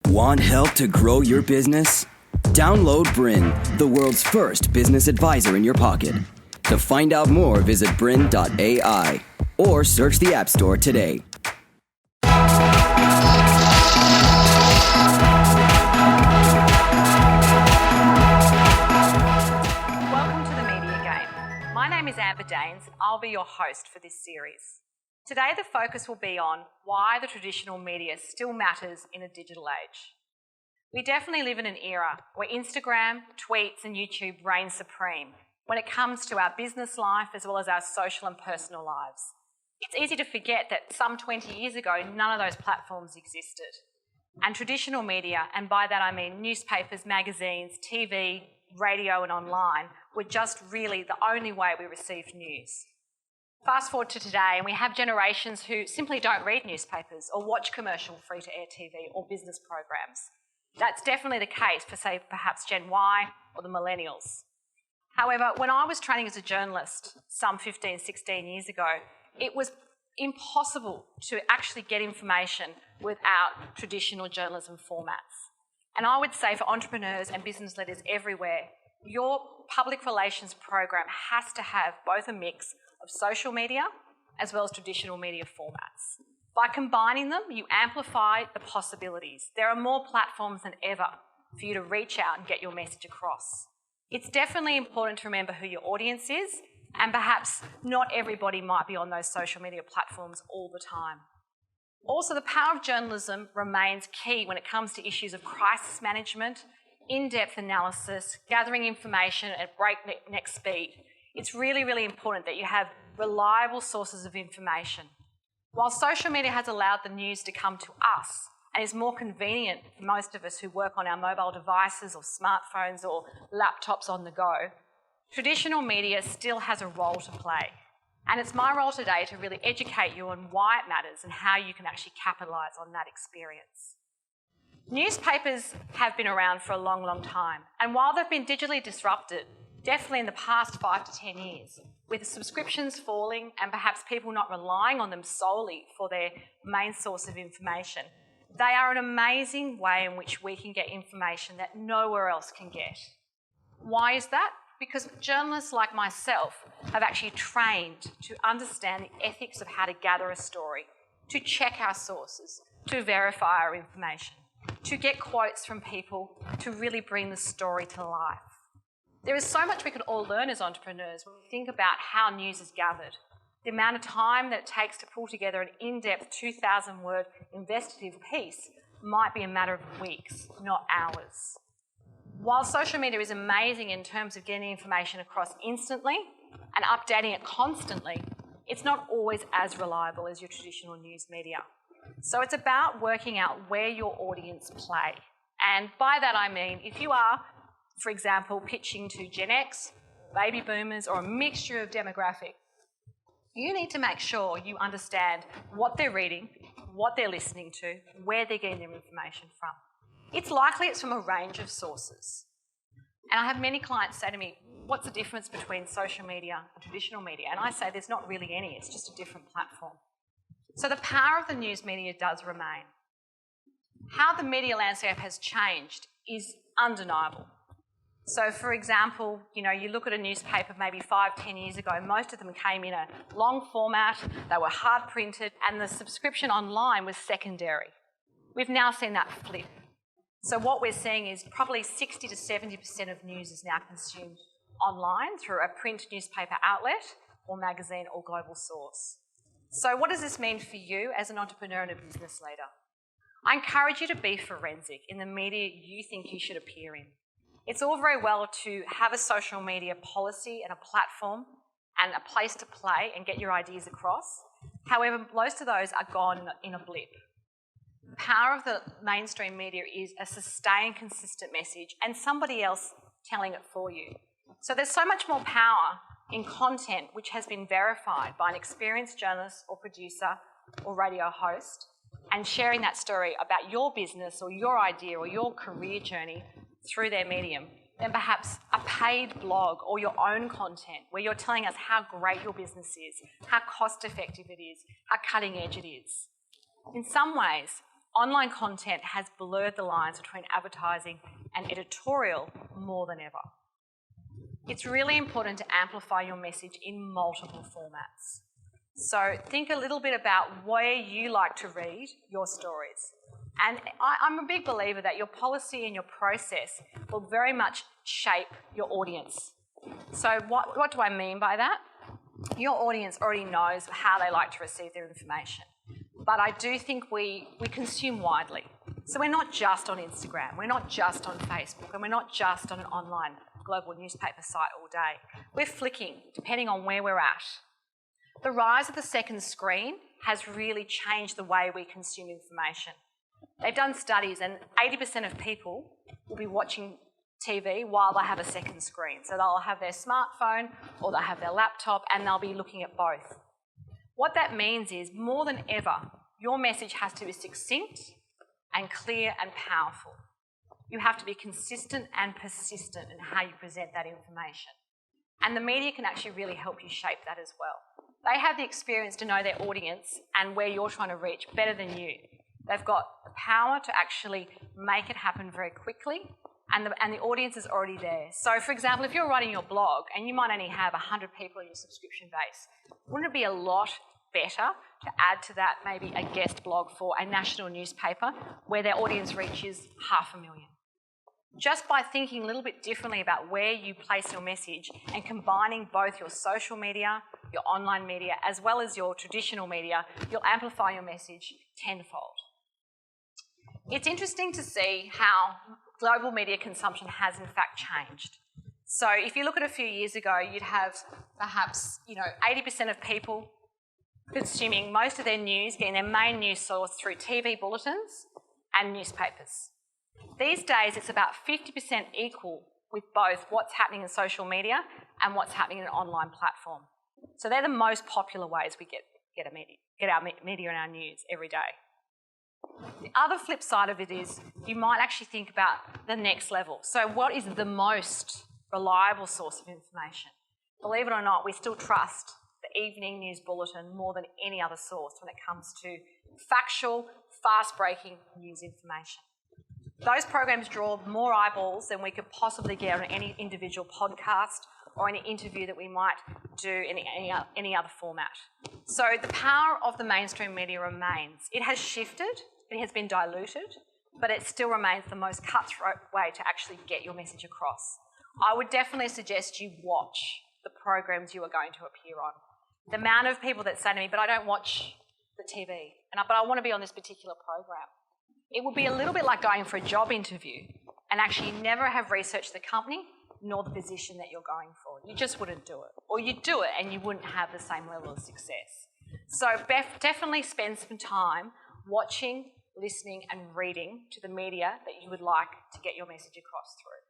Want help to grow your business? Download BRiN, the world's first business advisor in your pocket. To find out more, visit BRiN.ai or search the App Store today. Welcome to the Media Game. My name is Amber Daines and I'll be your host for this series. Today the focus will be on why the traditional media still matters in a digital age. We definitely live in an era where Instagram, tweets and YouTube reign supreme when it comes to our business life as well as our social and personal lives. It's easy to forget that some 20 years ago none of those platforms existed. And traditional media, and by that I mean newspapers, magazines, TV, radio and online, were just really the only way we received news. Fast forward to today and we have generations who simply don't read newspapers or watch commercial free-to-air TV or business programs. That's definitely the case for, say, perhaps Gen Y or the millennials. However, when I was training as a journalist some 15, 16 years ago, it was impossible to actually get information without traditional journalism formats. And I would say for entrepreneurs and business leaders everywhere, your public relations program has to have both a mix of social media as well as traditional media formats. By combining them, you amplify the possibilities. There are more platforms than ever for you to reach out and get your message across. It's definitely important to remember who your audience is, and perhaps not everybody might be on those social media platforms all the time. Also, the power of journalism remains key when it comes to issues of crisis management, in-depth analysis, gathering information at breakneck speed. It's really, really important that you have reliable sources of information. While social media has allowed the news to come to us and is more convenient for most of us who work on our mobile devices or smartphones or laptops on the go, traditional media still has a role to play. And it's my role today to really educate you on why it matters and how you can actually capitalise on that experience. Newspapers have been around for a long, long time. And while they've been digitally disrupted, definitely in the past 5 to 10 years, with subscriptions falling and perhaps people not relying on them solely for their main source of information, they are an amazing way in which we can get information that nowhere else can get. Why is that? Because journalists like myself have actually trained to understand the ethics of how to gather a story, to check our sources, to verify our information, to get quotes from people, to really bring the story to life. There is so much we can all learn as entrepreneurs when we think about how news is gathered. The amount of time that it takes to pull together an in-depth 2,000-word investigative piece might be a matter of weeks, not hours. While social media is amazing in terms of getting information across instantly and updating it constantly, it's not always as reliable as your traditional news media. So it's about working out where your audience play. And by that I mean, if you are, for example, pitching to Gen X, baby boomers, or a mixture of demographics, you need to make sure you understand what they're reading, what they're listening to, where they're getting their information from. It's likely it's from a range of sources. And I have many clients say to me, what's the difference between social media and traditional media? And I say there's not really any, it's just a different platform. So the power of the news media does remain. How the media landscape has changed is undeniable. So for example, you look at a newspaper maybe 5, 10 years ago, most of them came in a long format, they were hard printed, and the subscription online was secondary. We've now seen that flip. So what we're seeing is probably 60 to 70% of news is now consumed online through a print newspaper outlet or magazine or global source. So what does this mean for you as an entrepreneur and a business leader? I encourage you to be forensic in the media you think you should appear in. It's all very well to have a social media policy and a platform and a place to play and get your ideas across. However, most of those are gone in a blip. The power of the mainstream media is a sustained, consistent message and somebody else telling it for you. So there's so much more power in content which has been verified by an experienced journalist or producer or radio host and sharing that story about your business or your idea or your career journey through their medium than perhaps a paid blog or your own content where you're telling us how great your business is, how cost effective it is, how cutting edge it is. In some ways, online content has blurred the lines between advertising and editorial more than ever. It's really important to amplify your message in multiple formats. So think a little bit about where you like to read your stories. And I'm a big believer that your policy and your process will very much shape your audience. So what do I mean by that? Your audience already knows how they like to receive their information. But I do think we consume widely. So we're not just on Instagram, we're not just on Facebook, and we're not just on an online global newspaper site all day. We're flicking, depending on where we're at. The rise of the second screen has really changed the way we consume information. They've done studies, and 80% of people will be watching TV while they have a second screen. So they'll have their smartphone or they'll have their laptop, and they'll be looking at both. What that means is, more than ever, your message has to be succinct and clear and powerful. You have to be consistent and persistent in how you present that information. And the media can actually really help you shape that as well. They have the experience to know their audience and where you're trying to reach better than you. They've got the power to actually make it happen very quickly, and the audience is already there. So, for example, if you're writing your blog and you might only have 100 people in your subscription base, wouldn't it be a lot better to add to that maybe a guest blog for a national newspaper where their audience reaches 500,000? Just by thinking a little bit differently about where you place your message and combining both your social media, your online media, as well as your traditional media, you'll amplify your message tenfold. It's interesting to see how global media consumption has in fact changed. So if you look at a few years ago, you'd have perhaps 80% of people consuming most of their news, getting their main news source through TV bulletins and newspapers. These days, it's about 50% equal with both what's happening in social media and what's happening in an online platform. So they're the most popular ways we get our media and our news every day. The other flip side of it is you might actually think about the next level. So what is the most reliable source of information? Believe it or not, we still trust the evening news bulletin more than any other source when it comes to factual, fast-breaking news information. Those programs draw more eyeballs than we could possibly get on any individual podcast or any interview that we might do in any other format. So the power of the mainstream media remains. It has shifted, it has been diluted, but it still remains the most cutthroat way to actually get your message across. I would definitely suggest you watch the programs you are going to appear on. The amount of people that say to me, but I don't watch the TV, but I want to be on this particular program. It would be a little bit like going for a job interview and actually never have researched the company nor the position that you're going for. You just wouldn't do it. Or you'd do it and you wouldn't have the same level of success. So definitely spend some time watching, listening and reading to the media that you would like to get your message across through.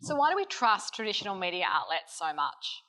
So why do we trust traditional media outlets so much?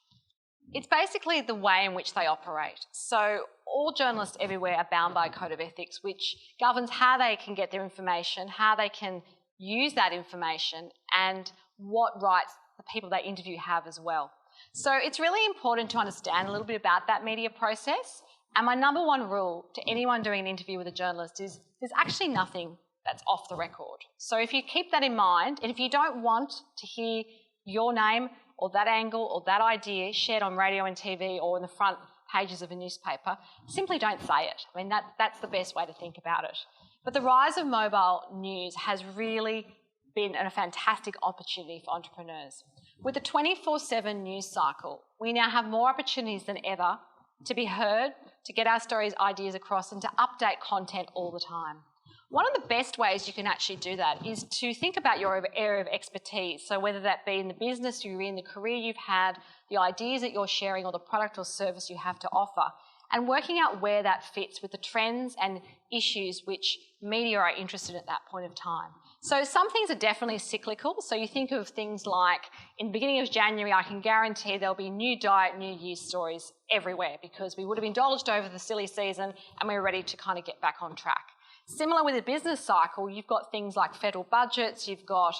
It's basically the way in which they operate. So all journalists everywhere are bound by a code of ethics which governs how they can get their information, how they can use that information, and what rights the people they interview have as well. So it's really important to understand a little bit about that media process. And my number one rule to anyone doing an interview with a journalist is there's actually nothing that's off the record. So if you keep that in mind, and if you don't want to hear your name or that angle or that idea shared on radio and TV or in the front pages of a newspaper, simply don't say it. I mean, that's the best way to think about it. But the rise of mobile news has really been a fantastic opportunity for entrepreneurs. With the 24/7 news cycle, we now have more opportunities than ever to be heard, to get our stories, ideas across, and to update content all the time. One of the best ways you can actually do that is to think about your area of expertise. So whether that be in the business you're in, the career you've had, the ideas that you're sharing, or the product or service you have to offer, and working out where that fits with the trends and issues which media are interested in at that point of time. So some things are definitely cyclical. So you think of things like, in the beginning of January, I can guarantee there'll be new diet, new year stories everywhere because we would have indulged over the silly season and we're ready to kind of get back on track. Similar with the business cycle, you've got things like federal budgets, you've got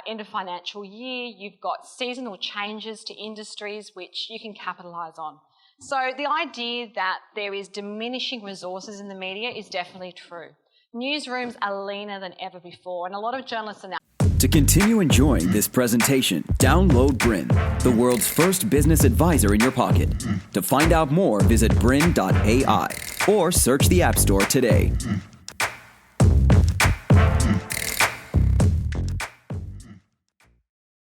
end of financial year, you've got seasonal changes to industries which you can capitalise on. So the idea that there is diminishing resources in the media is definitely true. Newsrooms are leaner than ever before, and a lot of journalists are now... To continue enjoying this presentation, download BRiN, the world's first business advisor in your pocket. To find out more, visit BRiN.ai or search the App Store today.